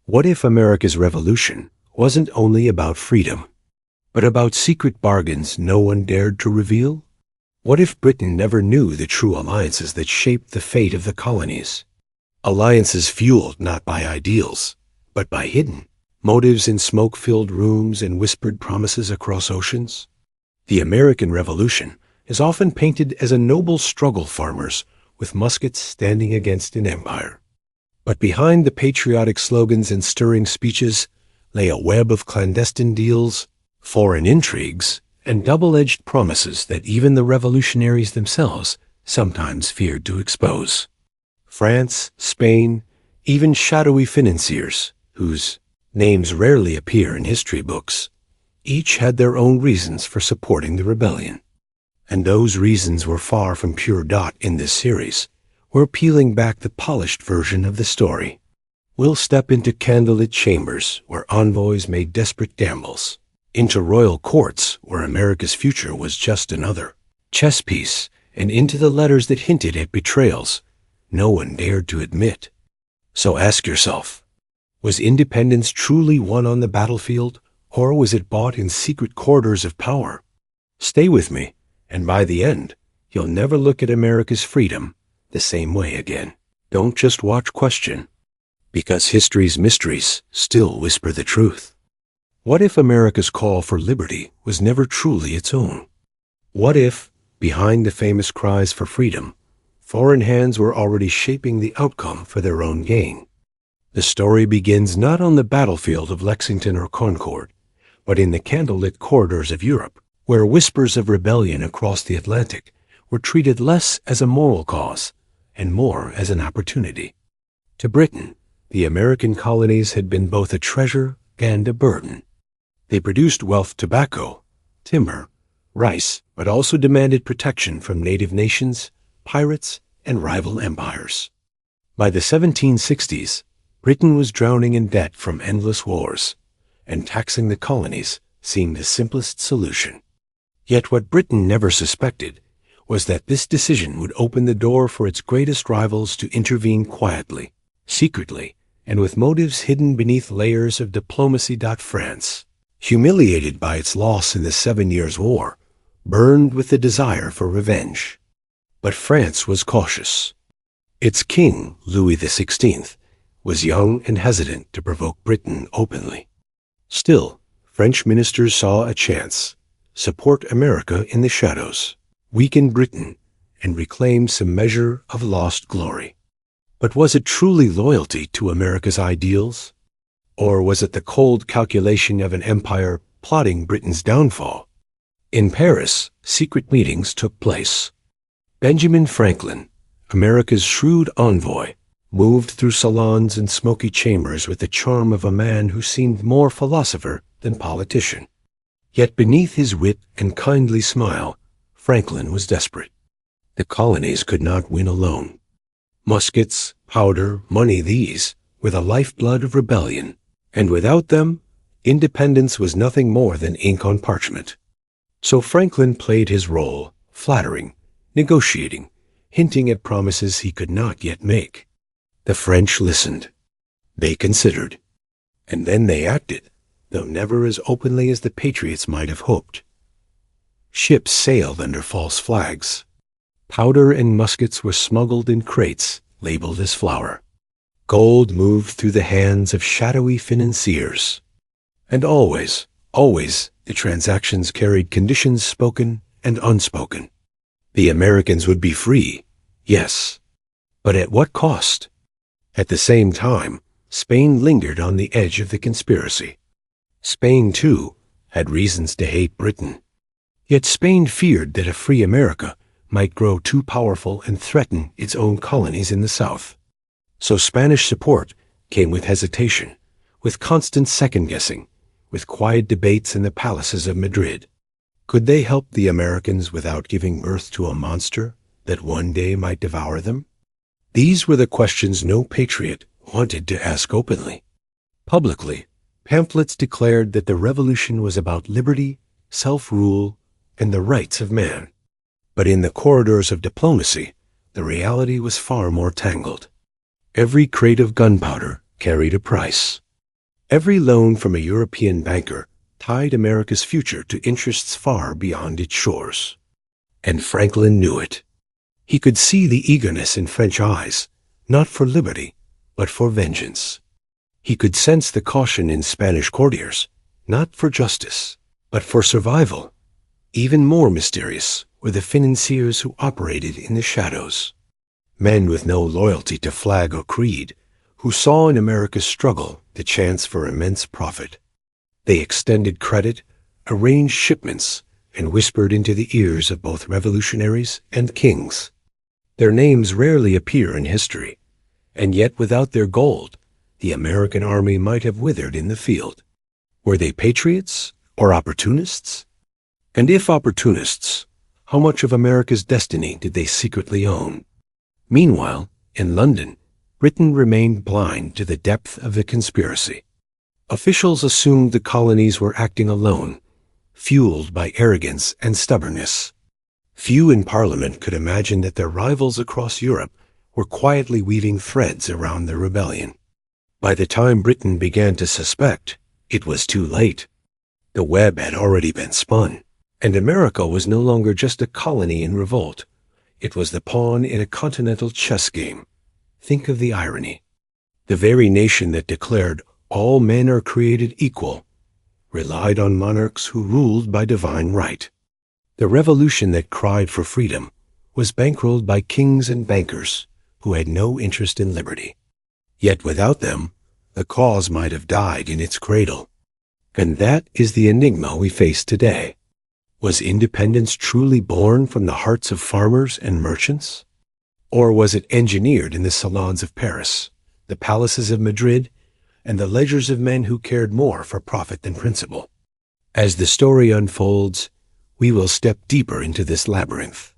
What if America's revolution wasn't only about freedom, but about secret bargains no one dared to reveal? What if Britain never knew the true alliances that shaped the fate of the colonies? Alliances fueled not by ideals, but by hidden motives in smoke-filled rooms and whispered promises across oceans? The American Revolution is often painted as a noble struggle, farmers with muskets standing against an empire. But behind the patriotic slogans and stirring speeches lay a web of clandestine deals, foreign intrigues, and double-edged promises that even the revolutionaries themselves sometimes feared to expose. France, Spain, even shadowy financiers, whose names rarely appear in history books, each had their own reasons for supporting the rebellion. And those reasons were far from pure dot in this series. We're peeling back the polished version of the story. We'll step into candlelit chambers where envoys made desperate gambles, into royal courts where America's future was just another chess piece, and into the letters that hinted at betrayals no one dared to admit. So ask yourself, was independence truly won on the battlefield, or was it bought in secret corridors of power? Stay with me, and by the end, you'll never look at America's freedom the same way again. Don't just watch, question, because history's mysteries still whisper the truth. What if America's call for liberty was never truly its own? What if, behind the famous cries for freedom, foreign hands were already shaping the outcome for their own gain? The story begins not on the battlefield of Lexington or Concord, but in the candlelit corridors of Europe, where whispers of rebellion across the Atlantic were treated less as a moral cause and more as an opportunity. To Britain, the American colonies had been both a treasure and a burden. They produced wealth, tobacco, timber, rice, but also demanded protection from native nations, pirates, and rival empires. By the 1760s, Britain was drowning in debt from endless wars, and taxing the colonies seemed the simplest solution. Yet what Britain never suspected was that this decision would open the door for its greatest rivals to intervene quietly, secretly, and with motives hidden beneath layers of diplomacy. France, humiliated by its loss in the 7 Years' War, burned with the desire for revenge. But France was cautious. Its king, Louis XVI, was young and hesitant to provoke Britain openly. Still, French ministers saw a chance: support America in the shadows, weaken Britain, and reclaim some measure of lost glory. But was it truly loyalty to America's ideals? Or was it the cold calculation of an empire plotting Britain's downfall? In Paris, secret meetings took place. Benjamin Franklin, America's shrewd envoy, moved through salons and smoky chambers with the charm of a man who seemed more philosopher than politician. Yet beneath his wit and kindly smile, Franklin was desperate. The colonies could not win alone. Muskets, powder, money, these were the lifeblood of rebellion, and without them, independence was nothing more than ink on parchment. So Franklin played his role, flattering, negotiating, hinting at promises he could not yet make. The French listened. They considered. And then they acted, though never as openly as the patriots might have hoped. Ships sailed under false flags. Powder and muskets were smuggled in crates labeled as flour. Gold moved through the hands of shadowy financiers. And always, always, the transactions carried conditions spoken and unspoken. The Americans would be free, yes, but at what cost? At the same time, Spain lingered on the edge of the conspiracy. Spain, too, had reasons to hate Britain. Yet Spain feared that a free America might grow too powerful and threaten its own colonies in the south. So Spanish support came with hesitation, with constant second-guessing, with quiet debates in the palaces of Madrid. Could they help the Americans without giving birth to a monster that one day might devour them? These were the questions no patriot wanted to ask openly. Publicly, pamphlets declared that the revolution was about liberty, self-rule, and the rights of man. But in the corridors of diplomacy, the reality was far more tangled. Every crate of gunpowder carried a price. Every loan from a European banker tied America's future to interests far beyond its shores. And Franklin knew it. He could see the eagerness in French eyes, not for liberty, but for vengeance. He could sense the caution in Spanish courtiers, not for justice, but for survival. Even more mysterious were the financiers who operated in the shadows. Men with no loyalty to flag or creed, who saw in America's struggle the chance for immense profit. They extended credit, arranged shipments, and whispered into the ears of both revolutionaries and kings. Their names rarely appear in history, and yet without their gold, the American army might have withered in the field. Were they patriots or opportunists? And if opportunists, how much of America's destiny did they secretly own? Meanwhile, in London, Britain remained blind to the depth of the conspiracy. Officials assumed the colonies were acting alone, fueled by arrogance and stubbornness. Few in Parliament could imagine that their rivals across Europe were quietly weaving threads around the rebellion. By the time Britain began to suspect, it was too late. The web had already been spun, and America was no longer just a colony in revolt. It was the pawn in a continental chess game. Think of the irony. The very nation that declared all men are created equal relied on monarchs who ruled by divine right. The revolution that cried for freedom was bankrolled by kings and bankers who had no interest in liberty. Yet without them, the cause might have died in its cradle. And that is the enigma we face today. Was independence truly born from the hearts of farmers and merchants? Or was it engineered in the salons of Paris, the palaces of Madrid, and the ledgers of men who cared more for profit than principle? As the story unfolds, we will step deeper into this labyrinth.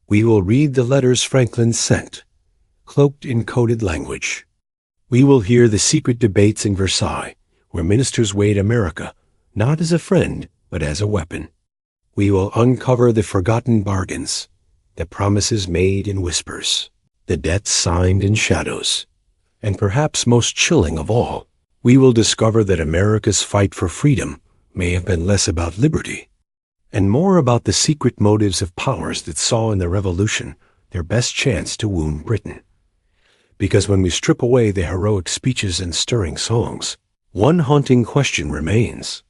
We will read the letters Franklin sent, cloaked in coded language. We will hear the secret debates in Versailles, where ministers weighed America not as a friend, but as a weapon. We will uncover the forgotten bargains, the promises made in whispers, the debts signed in shadows, and perhaps most chilling of all, we will discover that America's fight for freedom may have been less about liberty and more about the secret motives of powers that saw in the Revolution their best chance to wound Britain. Because when we strip away the heroic speeches and stirring songs, one haunting question remains.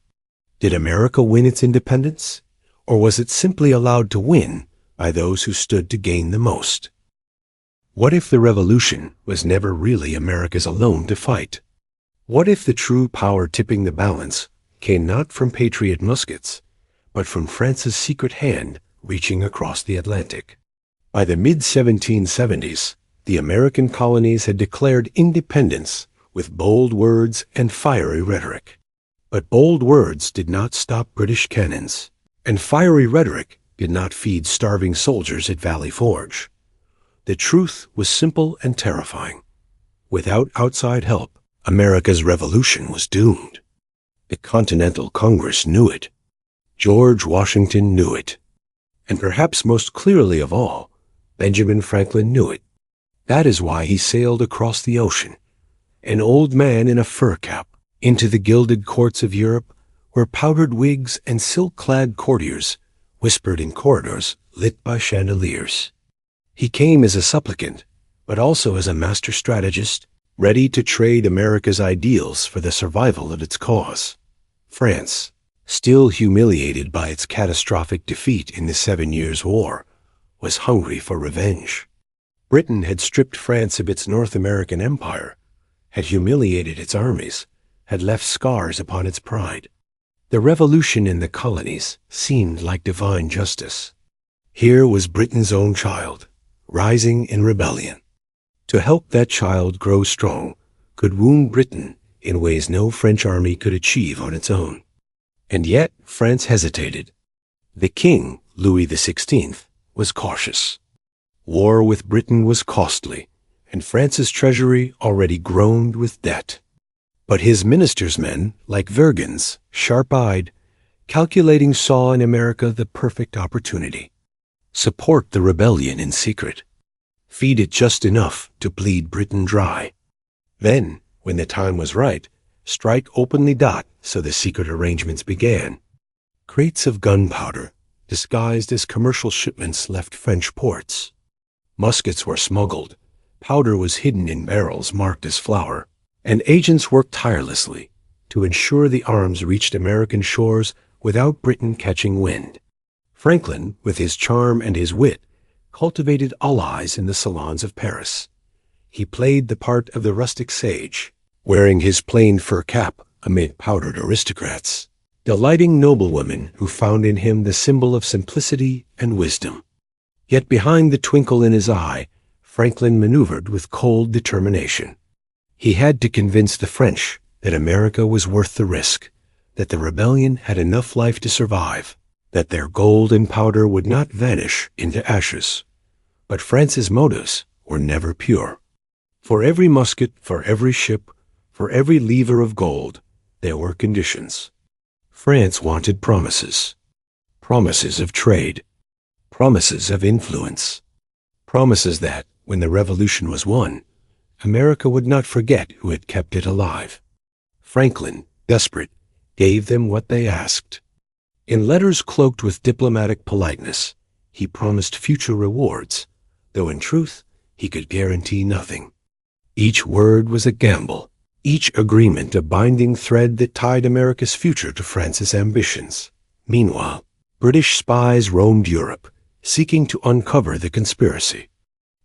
Did America win its independence, or was it simply allowed to win by those who stood to gain the most? What if the Revolution was never really America's alone to fight? What if the true power tipping the balance came not from patriot muskets, but from France's secret hand reaching across the Atlantic? By the mid-1770s, the American colonies had declared independence with bold words and fiery rhetoric. But bold words did not stop British cannons, and fiery rhetoric did not feed starving soldiers at Valley Forge. The truth was simple and terrifying. Without outside help, America's revolution was doomed. The Continental Congress knew it. George Washington knew it. And perhaps most clearly of all, Benjamin Franklin knew it. That is why he sailed across the ocean, an old man in a fur cap, into the gilded courts of Europe, where powdered wigs and silk-clad courtiers whispered in corridors lit by chandeliers. He came as a supplicant, but also as a master strategist, ready to trade America's ideals for the survival of its cause. France, still humiliated by its catastrophic defeat in the 7 Years' War, was hungry for revenge. Britain had stripped France of its North American empire, had humiliated its armies, had left scars upon its pride. The revolution in the colonies seemed like divine justice. Here was Britain's own child, rising in rebellion. To help that child grow strong could wound Britain in ways no French army could achieve on its own. And yet France hesitated. The king, Louis XVI, was cautious. War with Britain was costly, and France's treasury already groaned with debt. But his minister's men, like Vergennes, sharp-eyed, calculating, saw in America the perfect opportunity. Support the rebellion in secret. Feed it just enough to bleed Britain dry. Then, when the time was right, strike openly. So the secret arrangements began. Crates of gunpowder, disguised as commercial shipments, left French ports. Muskets were smuggled, powder was hidden in barrels marked as flour, and agents worked tirelessly to ensure the arms reached American shores without Britain catching wind. Franklin, with his charm and his wit, cultivated allies in the salons of Paris. He played the part of the rustic sage, wearing his plain fur cap amid powdered aristocrats, delighting noblewomen who found in him the symbol of simplicity and wisdom. Yet behind the twinkle in his eye, Franklin maneuvered with cold determination. He had to convince the French that America was worth the risk, that the rebellion had enough life to survive, that their gold and powder would not vanish into ashes. But France's motives were never pure. For every musket, for every ship, for every lever of gold, there were conditions. France wanted promises. Promises of trade. Promises of influence. Promises that, when the revolution was won, America would not forget who had kept it alive. Franklin, desperate, gave them what they asked. In letters cloaked with diplomatic politeness, he promised future rewards, though in truth he could guarantee nothing. Each word was a gamble, each agreement a binding thread that tied America's future to France's ambitions. Meanwhile, British spies roamed Europe, seeking to uncover the conspiracy.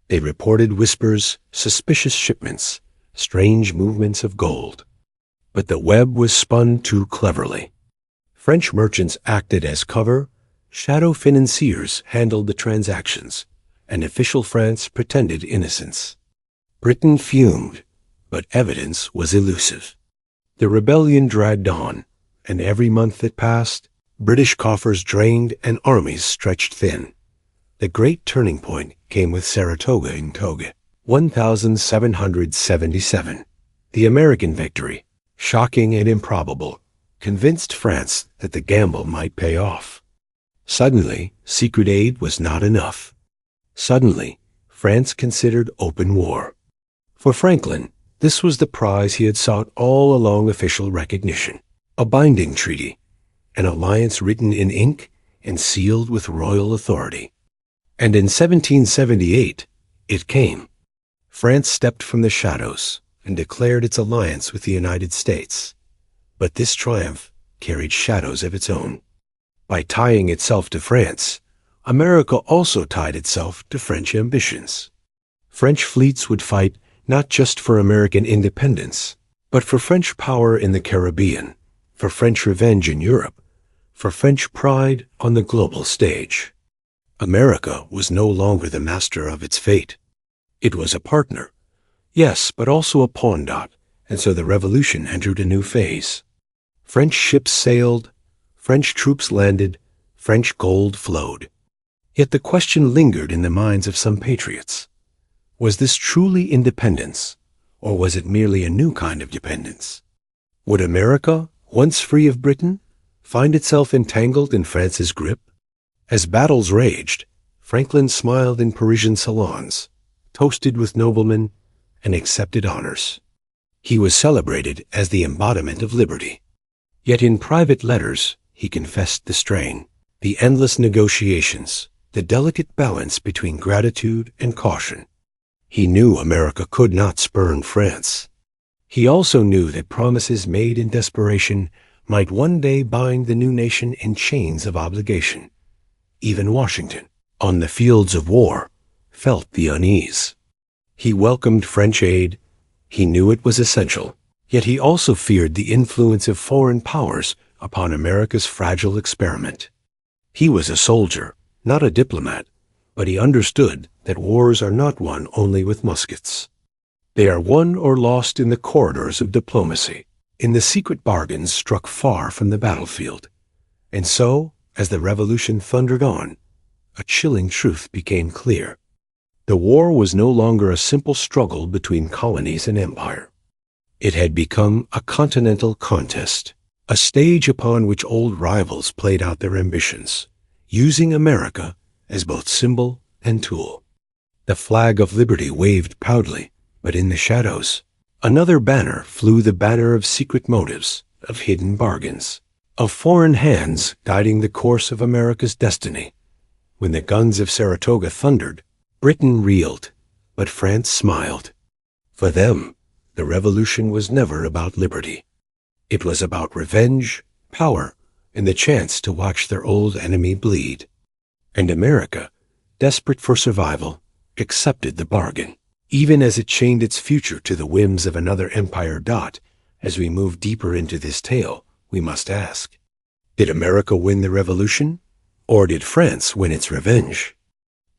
They reported whispers, suspicious shipments, strange movements of gold. But the web was spun too cleverly. French merchants acted as cover, shadow financiers handled the transactions, and official France pretended innocence. Britain fumed, but evidence was elusive. The rebellion dragged on, and every month that passed, British coffers drained and armies stretched thin. The great turning point came with Saratoga in Toga, 1777. The American victory, shocking and improbable, convinced France that the gamble might pay off. Suddenly, secret aid was not enough. Suddenly, France considered open war. For Franklin, this was the prize he had sought all along: official recognition, a binding treaty, an alliance written in ink and sealed with royal authority. And in 1778, it came. France stepped from the shadows and declared its alliance with the United States. But this triumph carried shadows of its own. By tying itself to France, America also tied itself to French ambitions. French fleets would fight not just for American independence, but for French power in the Caribbean, for French revenge in Europe, for French pride on the global stage. America was no longer the master of its fate. It was a partner, yes, but also a pawn, and so the revolution entered a new phase. French ships sailed, French troops landed, French gold flowed. Yet the question lingered in the minds of some patriots. Was this truly independence, or was it merely a new kind of dependence? Would America, once free of Britain, find itself entangled in France's grip? As battles raged, Franklin smiled in Parisian salons, toasted with noblemen, and accepted honors. He was celebrated as the embodiment of liberty. Yet in private letters, he confessed the strain, the endless negotiations, the delicate balance between gratitude and caution. He knew America could not spurn France. He also knew that promises made in desperation might one day bind the new nation in chains of obligation. Even Washington, on the fields of war, felt the unease. He welcomed French aid. He knew it was essential. Yet he also feared the influence of foreign powers upon America's fragile experiment. He was a soldier, not a diplomat, but he understood that wars are not won only with muskets. They are won or lost in the corridors of diplomacy, in the secret bargains struck far from the battlefield. And so, as the revolution thundered on, a chilling truth became clear. The war was no longer a simple struggle between colonies and empire. It had become a continental contest, a stage upon which old rivals played out their ambitions, using America as both symbol and tool. The flag of liberty waved proudly, but in the shadows, Another banner flew, the banner of secret motives, of hidden bargains, of foreign hands guiding the course of America's destiny. When the guns of Saratoga thundered, Britain reeled, but France smiled. For them, the revolution was never about liberty. It was about revenge, power, and the chance to watch their old enemy bleed. And America, desperate for survival, accepted the bargain, even as it chained its future to the whims of another empire. As we move deeper into this tale, we must ask, did America win the revolution, or did France win its revenge?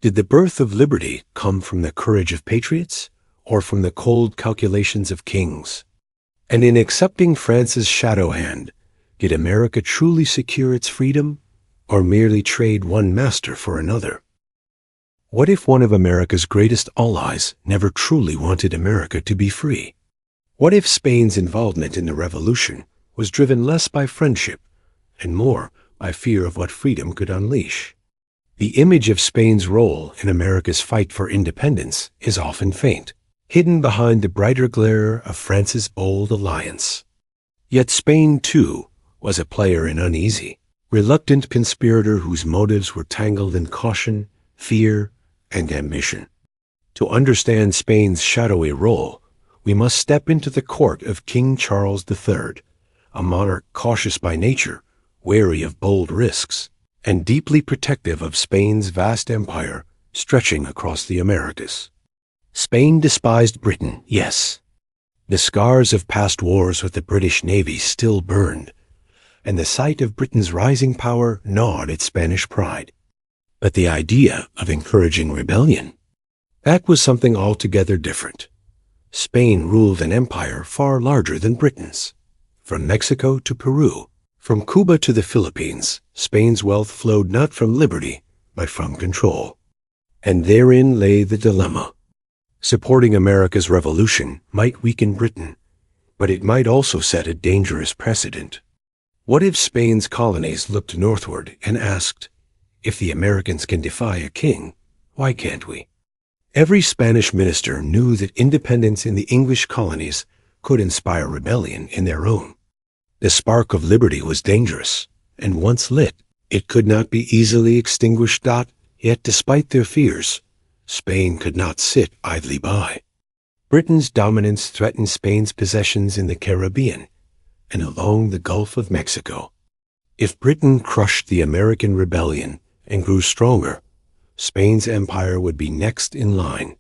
Did the birth of liberty come from the courage of patriots, or from the cold calculations of kings? And in accepting France's shadow hand, did America truly secure its freedom, or merely trade one master for another? What if one of America's greatest allies never truly wanted America to be free? What if Spain's involvement in the revolution was driven less by friendship and more by fear of what freedom could unleash? The image of Spain's role in America's fight for independence is often faint, hidden behind the brighter glare of France's bold alliance. Yet Spain, too, was a player in uneasy, reluctant conspirator whose motives were tangled in caution, fear, and ambition. To understand Spain's shadowy role, we must step into the court of King Charles III, a monarch cautious by nature, wary of bold risks, and deeply protective of Spain's vast empire stretching across the Americas. Spain despised Britain, yes. The scars of past wars with the British Navy still burned, and the sight of Britain's rising power gnawed its Spanish pride. But the idea of encouraging rebellion, that was something altogether different. Spain ruled an empire far larger than Britain's. From Mexico to Peru, from Cuba to the Philippines, Spain's wealth flowed not from liberty, but from control. And therein lay the dilemma. Supporting America's revolution might weaken Britain, but it might also set a dangerous precedent. What if Spain's colonies looked northward and asked, if the Americans can defy a king, why can't we? Every Spanish minister knew that independence in the English colonies could inspire rebellion in their own. The spark of liberty was dangerous, and once lit, it could not be easily extinguished. Yet despite their fears, Spain could not sit idly by. Britain's dominance threatened Spain's possessions in the Caribbean and along the Gulf of Mexico. If Britain crushed the American rebellion and grew stronger, Spain's empire would be next in line.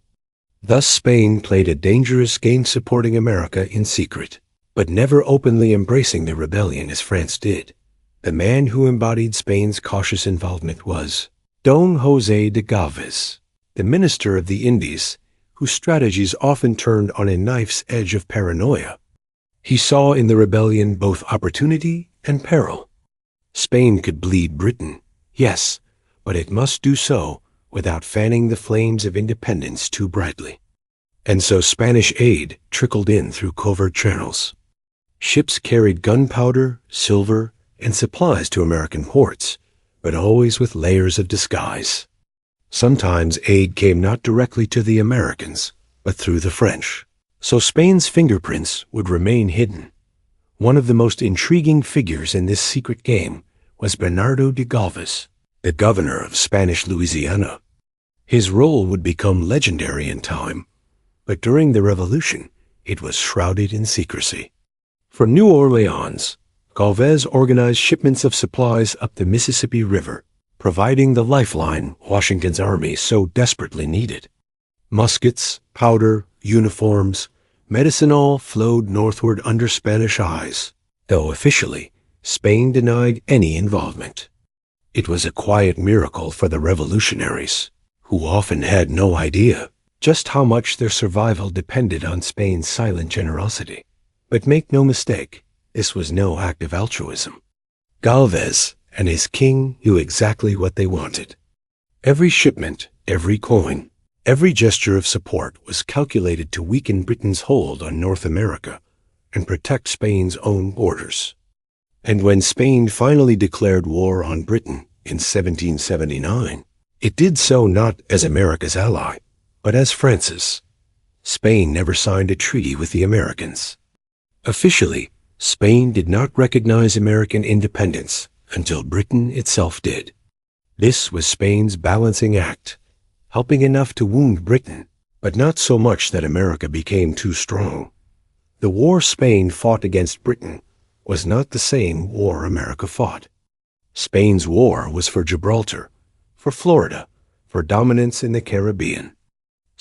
Thus Spain played a dangerous game, supporting America in secret, but never openly embracing the rebellion as France did. The man who embodied Spain's cautious involvement was Don José de Galvez, the minister of the Indies, whose strategies often turned on a knife's edge of paranoia. He saw in the rebellion both opportunity and peril. Spain could bleed Britain, yes, but it must do so without fanning the flames of independence too brightly. And so Spanish aid trickled in through covert channels. Ships carried gunpowder, silver, and supplies to American ports, but always with layers of disguise. Sometimes aid came not directly to the Americans, but through the French. So Spain's fingerprints would remain hidden. One of the most intriguing figures in this secret game was Bernardo de Galvez, the governor of Spanish Louisiana. His role would become legendary in time, but during the Revolution, it was shrouded in secrecy. From New Orleans, Galvez organized shipments of supplies up the Mississippi River, providing the lifeline Washington's army so desperately needed. Muskets, powder, uniforms, medicine all flowed northward under Spanish eyes, though officially, Spain denied any involvement. It was a quiet miracle for the revolutionaries, who often had no idea just how much their survival depended on Spain's silent generosity. But make no mistake, this was no act of altruism. Galvez and his king knew exactly what they wanted. Every shipment, every coin, every gesture of support was calculated to weaken Britain's hold on North America and protect Spain's own borders. And when Spain finally declared war on Britain in 1779, it did so not as America's ally, but as France's. Spain never signed a treaty with the Americans. Officially, Spain did not recognize American independence until Britain itself did. This was Spain's balancing act, helping enough to wound Britain, but not so much that America became too strong. The war Spain fought against Britain was not the same war America fought. Spain's war was for Gibraltar, for Florida, for dominance in the Caribbean.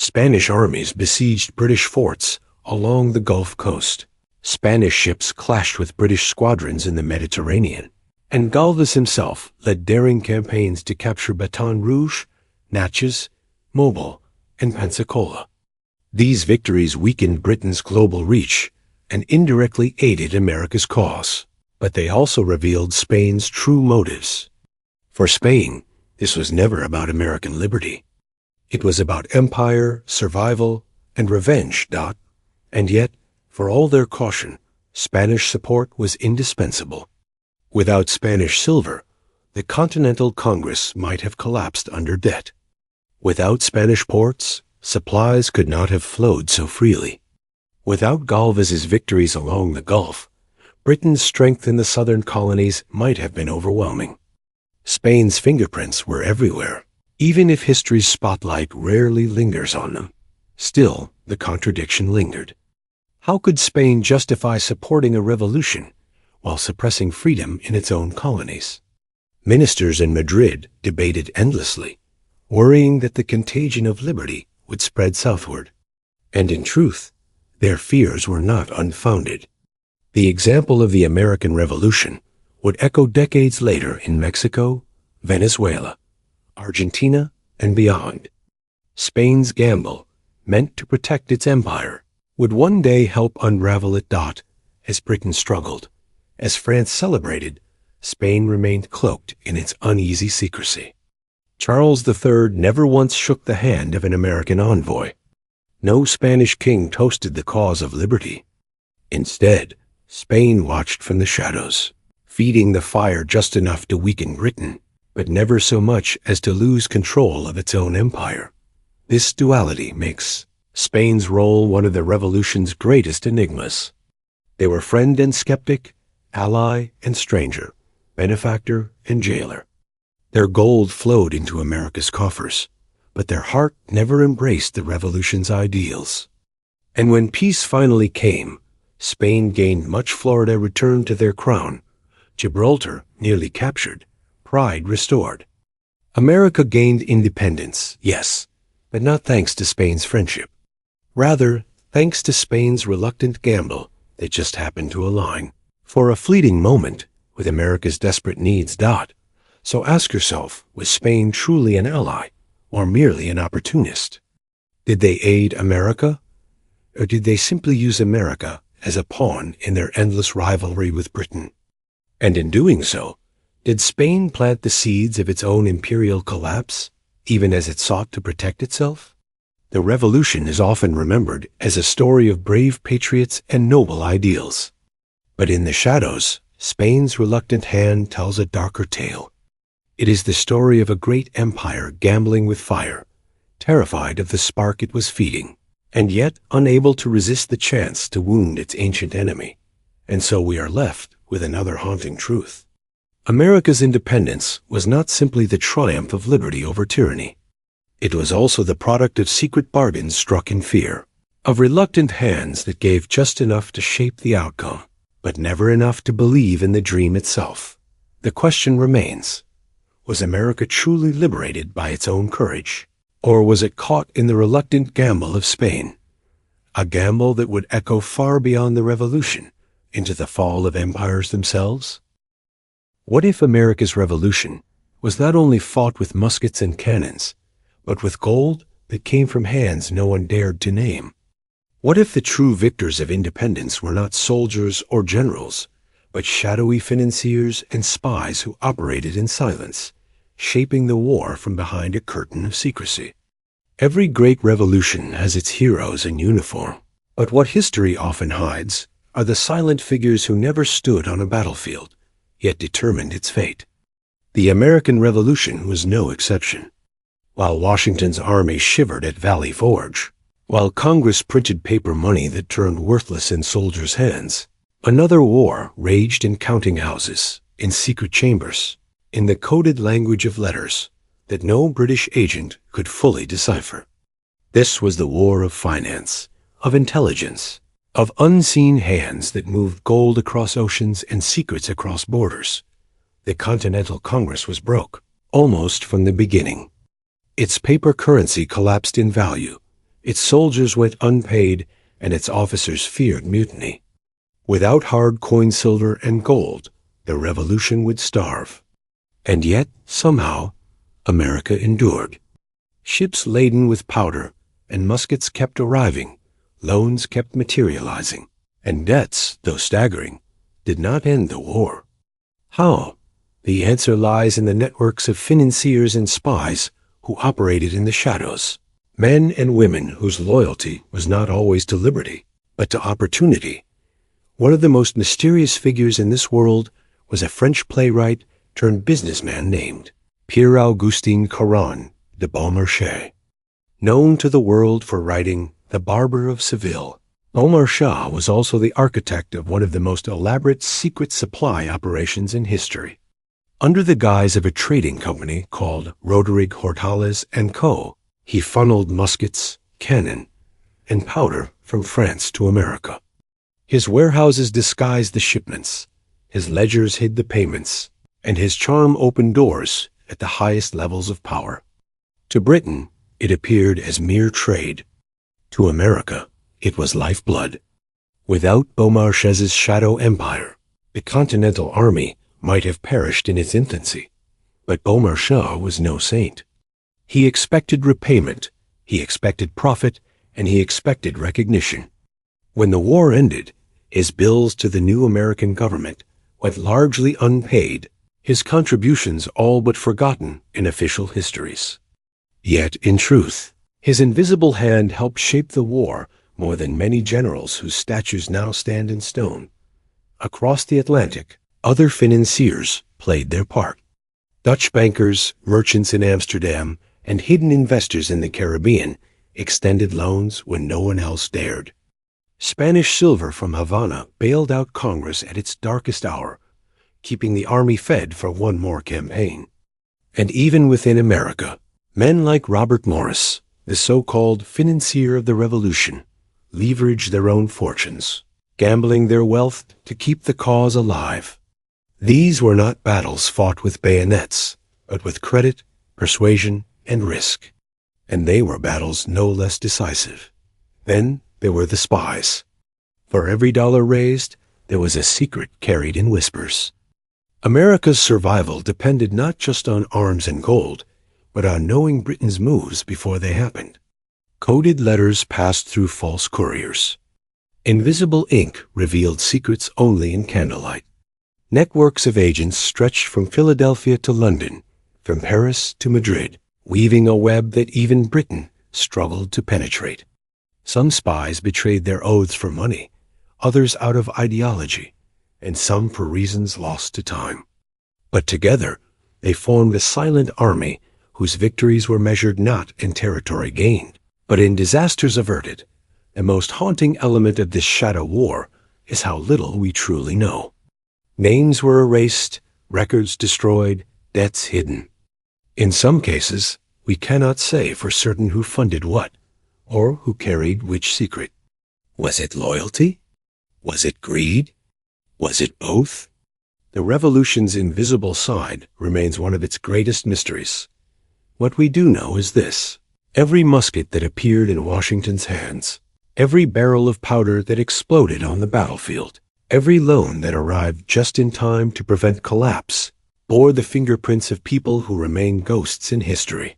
Spanish armies besieged British forts along the Gulf Coast. Spanish ships clashed with British squadrons in the Mediterranean, and Galvez himself led daring campaigns to capture Baton Rouge, Natchez, Mobile, and Pensacola. These victories weakened Britain's global reach and indirectly aided America's cause, but they also revealed Spain's true motives. For Spain, this was never about American liberty. It was about empire, survival, and revenge. And yet, for all their caution, Spanish support was indispensable. Without Spanish silver, the Continental Congress might have collapsed under debt. Without Spanish ports, supplies could not have flowed so freely. Without Galvez's victories along the Gulf, Britain's strength in the southern colonies might have been overwhelming. Spain's fingerprints were everywhere, even if history's spotlight rarely lingers on them. Still, the contradiction lingered. How could Spain justify supporting a revolution while suppressing freedom in its own colonies? Ministers in Madrid debated endlessly, worrying that the contagion of liberty would spread southward. And in truth, their fears were not unfounded. The example of the American Revolution would echo decades later in Mexico, Venezuela, Argentina, and beyond. Spain's gamble, meant to protect its empire, would one day help unravel it. As Britain struggled, as France celebrated, Spain remained cloaked in its uneasy secrecy. Charles III never once shook the hand of an American envoy. No Spanish king toasted the cause of liberty. Instead, Spain watched from the shadows, feeding the fire just enough to weaken Britain, but never so much as to lose control of its own empire. This duality makes Spain's role one of the revolution's greatest enigmas. They were friend and skeptic, ally and stranger, benefactor and jailer. Their gold flowed into America's coffers, but their heart never embraced the revolution's ideals. And when peace finally came, Spain gained much. Florida returned to their crown, Gibraltar nearly captured, pride restored. America gained independence, yes, but not thanks to Spain's friendship. Rather, thanks to Spain's reluctant gamble that just happened to align for a fleeting moment with America's desperate needs. So ask yourself, was Spain truly an ally or merely an opportunist? Did they aid America, or did they simply use America as a pawn in their endless rivalry with Britain? And in doing so, did Spain plant the seeds of its own imperial collapse, even as it sought to protect itself? The revolution is often remembered as a story of brave patriots and noble ideals. But in the shadows, Spain's reluctant hand tells a darker tale. It is the story of a great empire gambling with fire, terrified of the spark it was feeding, and yet unable to resist the chance to wound its ancient enemy. And so we are left with another haunting truth. America's independence was not simply the triumph of liberty over tyranny. It was also the product of secret bargains struck in fear, of reluctant hands that gave just enough to shape the outcome, but never enough to believe in the dream itself. The question remains, was America truly liberated by its own courage, or was it caught in the reluctant gamble of Spain? A gamble that would echo far beyond the revolution, into the fall of empires themselves? What if America's revolution was not only fought with muskets and cannons, but with gold that came from hands no one dared to name? What if the true victors of independence were not soldiers or generals, but shadowy financiers and spies who operated in silence, shaping the war from behind a curtain of secrecy? Every great revolution has its heroes in uniform, but what history often hides are the silent figures who never stood on a battlefield, yet determined its fate. The American Revolution was no exception. While Washington's army shivered at Valley Forge, While Congress printed paper money that turned worthless in soldiers' hands, another war raged in counting houses, in secret chambers, in the coded language of letters that no British agent could fully decipher. This was the war of finance, of intelligence, of unseen hands that moved gold across oceans and secrets across borders. The Continental Congress was broke, almost from the beginning. Its paper currency collapsed in value, its soldiers went unpaid, and its officers feared mutiny. Without hard coin silver and gold, the revolution would starve. And yet, somehow, America endured. Ships laden with powder and muskets kept arriving, loans kept materializing, and debts, though staggering, did not end the war. How? The answer lies in the networks of financiers and spies who operated in the shadows. Men and women whose loyalty was not always to liberty, but to opportunity. One of the most mysterious figures in this world was a French playwright turned businessman named Pierre-Augustin Caron de Beaumarchais. Known to the world for writing The Barber of Seville, Beaumarchais was also the architect of one of the most elaborate secret supply operations in history. Under the guise of a trading company called Roderick Hortalez & Co., he funneled muskets, cannon, and powder from France to America. His warehouses disguised the shipments, his ledgers hid the payments, and his charm opened doors at the highest levels of power. To Britain, it appeared as mere trade. To America, it was lifeblood. Without Beaumarchais's shadow empire, the Continental Army might have perished in its infancy. But Beaumarchais was no saint. He expected repayment, he expected profit, and he expected recognition. When the war ended, his bills to the new American government went largely unpaid, his contributions all but forgotten in official histories. Yet, in truth, his invisible hand helped shape the war more than many generals whose statues now stand in stone. Across the Atlantic, other financiers played their part. Dutch bankers, merchants in Amsterdam, and hidden investors in the Caribbean extended loans when no one else dared. Spanish silver from Havana bailed out Congress at its darkest hour, keeping the army fed for one more campaign. And even within America, men like Robert Morris, the so-called financier of the Revolution, leveraged their own fortunes, gambling their wealth to keep the cause alive. These were not battles fought with bayonets, but with credit, persuasion, and risk. And they were battles no less decisive. Then there were the spies. For every dollar raised, there was a secret carried in whispers. America's survival depended not just on arms and gold, but on knowing Britain's moves before they happened. Coded letters passed through false couriers. Invisible ink revealed secrets only in candlelight. Networks of agents stretched from Philadelphia to London, from Paris to Madrid, weaving a web that even Britain struggled to penetrate. Some spies betrayed their oaths for money, others out of ideology, and some for reasons lost to time. But together, they formed a silent army whose victories were measured not in territory gained, but in disasters averted. The most haunting element of this shadow war is how little we truly know. Names were erased, records destroyed, debts hidden. In some cases, we cannot say for certain who funded what, or who carried which secret. Was it loyalty? Was it greed? Was it both? The revolution's invisible side remains one of its greatest mysteries. What we do know is this: every musket that appeared in Washington's hands, every barrel of powder that exploded on the battlefield, every loan that arrived just in time to prevent collapse, bore the fingerprints of people who remain ghosts in history.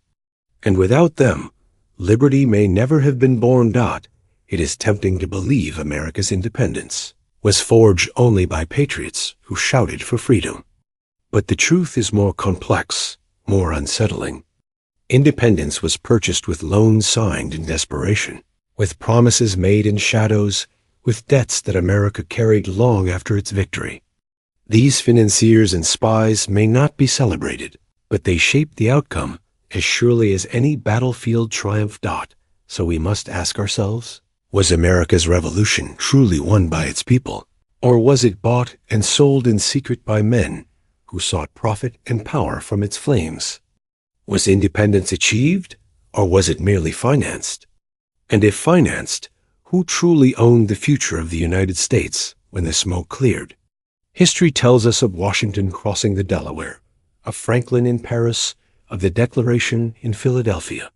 And without them, liberty may never have been born. It is tempting to believe America's independence was forged only by patriots who shouted for freedom. But the truth is more complex, more unsettling. Independence was purchased with loans signed in desperation, with promises made in shadows, with debts that America carried long after its victory. These financiers and spies may not be celebrated, but they shaped the outcome as surely as any battlefield triumph. So we must ask ourselves, was America's revolution truly won by its people, or was it bought and sold in secret by men who sought profit and power from its flames? Was independence achieved, or was it merely financed? And if financed, who truly owned the future of the United States when the smoke cleared? History tells us of Washington crossing the Delaware, of Franklin in Paris, of the Declaration in Philadelphia.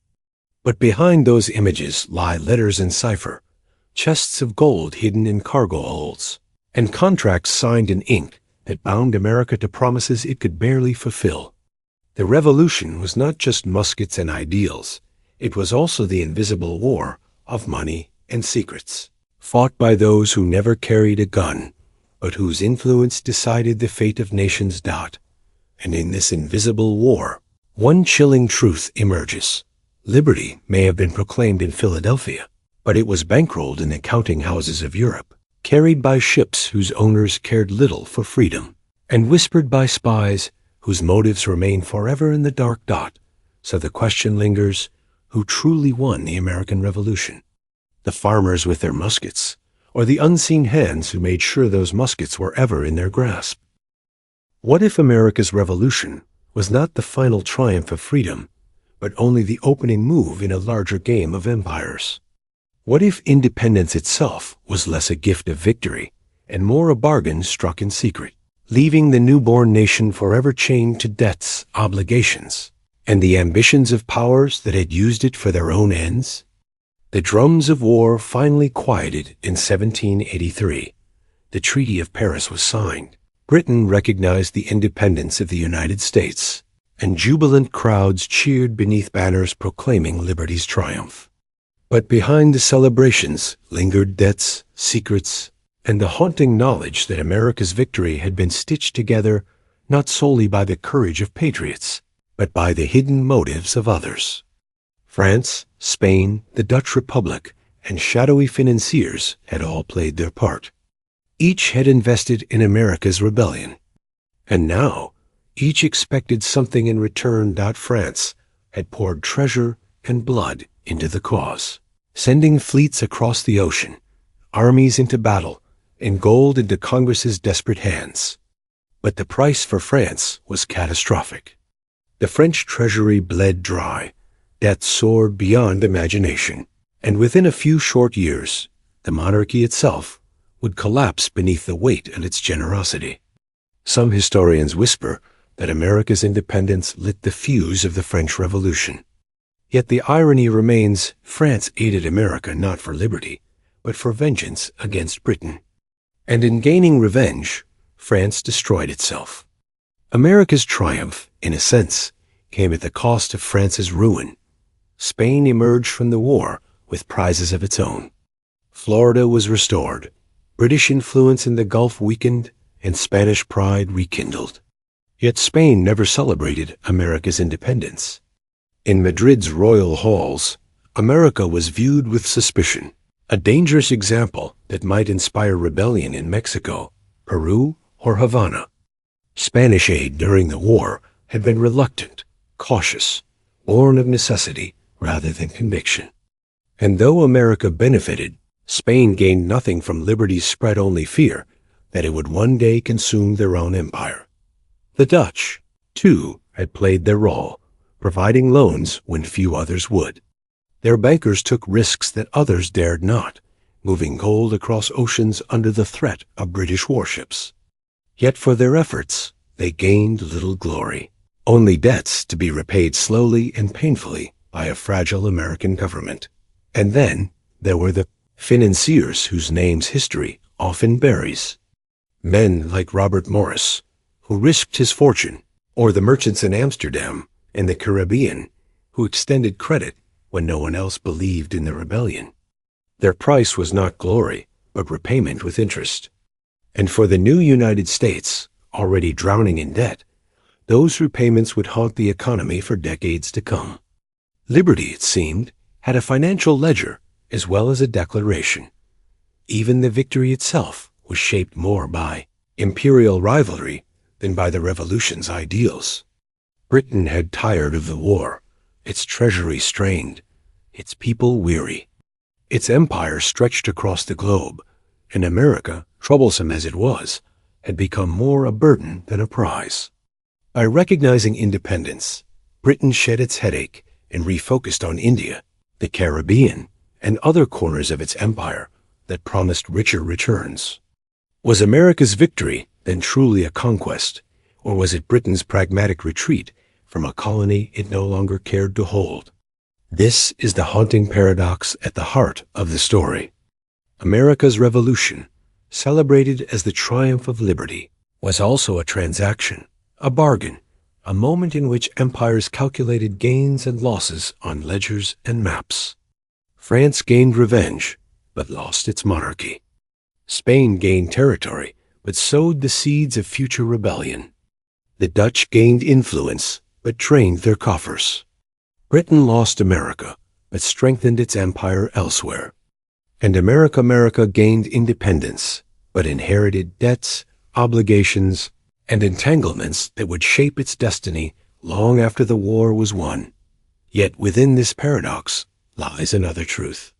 But behind those images lie letters in cipher, chests of gold hidden in cargo holds, and contracts signed in ink that bound America to promises it could barely fulfill. The Revolution was not just muskets and ideals. It was also the invisible war of money and secrets, fought by those who never carried a gun, but whose influence decided the fate of nations. And in this invisible war, one chilling truth emerges. Liberty may have been proclaimed in Philadelphia, but it was bankrolled in the counting houses of Europe, carried by ships whose owners cared little for freedom, and whispered by spies whose motives remain forever in the dark. So the question lingers, who truly won the American Revolution? The farmers with their muskets, or the unseen hands who made sure those muskets were ever in their grasp? What if America's Revolution was not the final triumph of freedom, but only the opening move in a larger game of empires? What if independence itself was less a gift of victory and more a bargain struck in secret, leaving the newborn nation forever chained to debts, obligations, and the ambitions of powers that had used it for their own ends? The drums of war finally quieted in 1783. The Treaty of Paris was signed. Britain recognized the independence of the United States, and jubilant crowds cheered beneath banners proclaiming liberty's triumph. But behind the celebrations lingered debts, secrets, and the haunting knowledge that America's victory had been stitched together not solely by the courage of patriots, but by the hidden motives of others. France, Spain, the Dutch Republic, and shadowy financiers had all played their part. Each had invested in America's rebellion. And now, each expected something in return. France had poured treasure and blood into the cause, sending fleets across the ocean, armies into battle, and gold into Congress's desperate hands. But the price for France was catastrophic. The French treasury bled dry, debt soared beyond imagination, and within a few short years, the monarchy itself would collapse beneath the weight of its generosity. Some historians whisper that America's independence lit the fuse of the French Revolution. Yet the irony remains, France aided America not for liberty, but for vengeance against Britain. And in gaining revenge, France destroyed itself. America's triumph, in a sense, came at the cost of France's ruin. Spain emerged from the war with prizes of its own. Florida was restored, British influence in the Gulf weakened, and Spanish pride rekindled. Yet Spain never celebrated America's independence. In Madrid's royal halls, America was viewed with suspicion, a dangerous example that might inspire rebellion in Mexico, Peru, or Havana. Spanish aid during the war had been reluctant, cautious, born of necessity rather than conviction. And though America benefited, Spain gained nothing from liberty's spread, only fear that it would one day consume their own empire. The Dutch, too, had played their role, providing loans when few others would. Their bankers took risks that others dared not, moving gold across oceans under the threat of British warships. Yet for their efforts, they gained little glory, only debts to be repaid slowly and painfully by a fragile American government. And then there were the financiers whose names history often buries. Men like Robert Morris, who risked his fortune, or the merchants in Amsterdam and the Caribbean, who extended credit when no one else believed in the rebellion. Their price was not glory, but repayment with interest. And for the new United States, already drowning in debt, those repayments would haunt the economy for decades to come. Liberty, it seemed, had a financial ledger as well as a declaration. Even the victory itself was shaped more by imperial rivalry than by the Revolution's ideals. Britain had tired of the war, its treasury strained, its people weary. Its empire stretched across the globe, and America, troublesome as it was, had become more a burden than a prize. By recognizing independence, Britain shed its headache and refocused on India, the Caribbean, and other corners of its empire that promised richer returns. Was America's victory then truly a conquest, or was it Britain's pragmatic retreat from a colony it no longer cared to hold? This is the haunting paradox at the heart of the story. America's Revolution, celebrated as the triumph of liberty, was also a transaction, a bargain, a moment in which empires calculated gains and losses on ledgers and maps. France gained revenge, but lost its monarchy. Spain gained territory, but sowed the seeds of future rebellion. The Dutch gained influence, but drained their coffers. Britain lost America, but strengthened its empire elsewhere. And America gained independence, but inherited debts, obligations, and entanglements that would shape its destiny long after the war was won. Yet within this paradox lies another truth.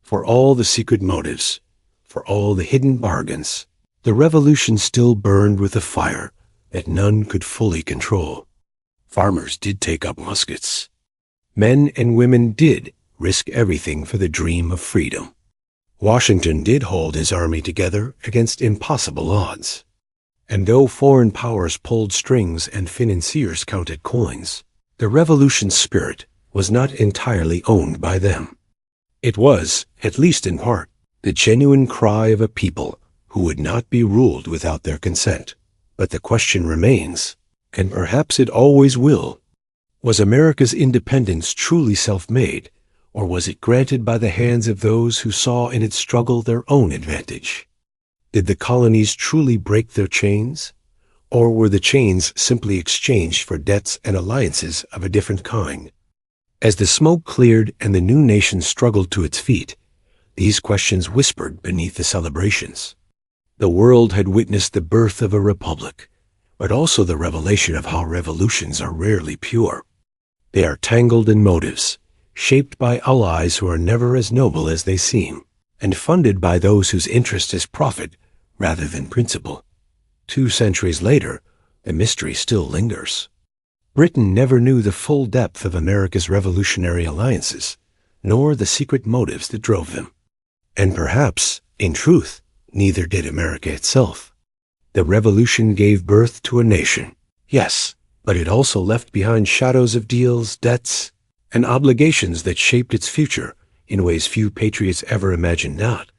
For all the secret motives, for all the hidden bargains, the revolution still burned with a fire that none could fully control. Farmers did take up muskets. Men and women did risk everything for the dream of freedom. Washington did hold his army together against impossible odds. And though foreign powers pulled strings and financiers counted coins, the revolution's spirit was not entirely owned by them. It was, at least in part, the genuine cry of a people who would not be ruled without their consent. But the question remains, and perhaps it always will, was America's independence truly self-made, or was it granted by the hands of those who saw in its struggle their own advantage? Did the colonies truly break their chains, or were the chains simply exchanged for debts and alliances of a different kind? As the smoke cleared and the new nation struggled to its feet, these questions whispered beneath the celebrations. The world had witnessed the birth of a republic, but also the revelation of how revolutions are rarely pure. They are tangled in motives, shaped by allies who are never as noble as they seem, and funded by those whose interest is profit rather than principle. 2 centuries later, the mystery still lingers. Britain never knew the full depth of America's revolutionary alliances, nor the secret motives that drove them. And perhaps, in truth, neither did America itself. The revolution gave birth to a nation, yes, but it also left behind shadows of deals, debts, and obligations that shaped its future in ways few patriots ever imagined not.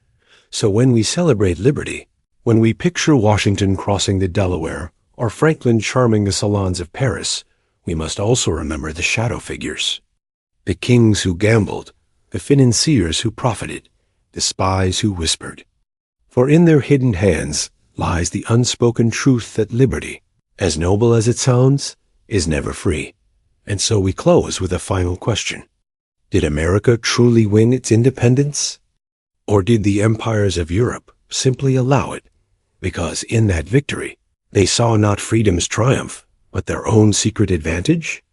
So when we celebrate liberty, when we picture Washington crossing the Delaware or Franklin charming the salons of Paris, we must also remember the shadow figures. The kings who gambled, the financiers who profited, the spies who whispered. For in their hidden hands lies the unspoken truth that liberty, as noble as it sounds, is never free. And so we close with a final question. Did America truly win its independence? Or did the empires of Europe simply allow it, because in that victory they saw not freedom's triumph, but their own secret advantage?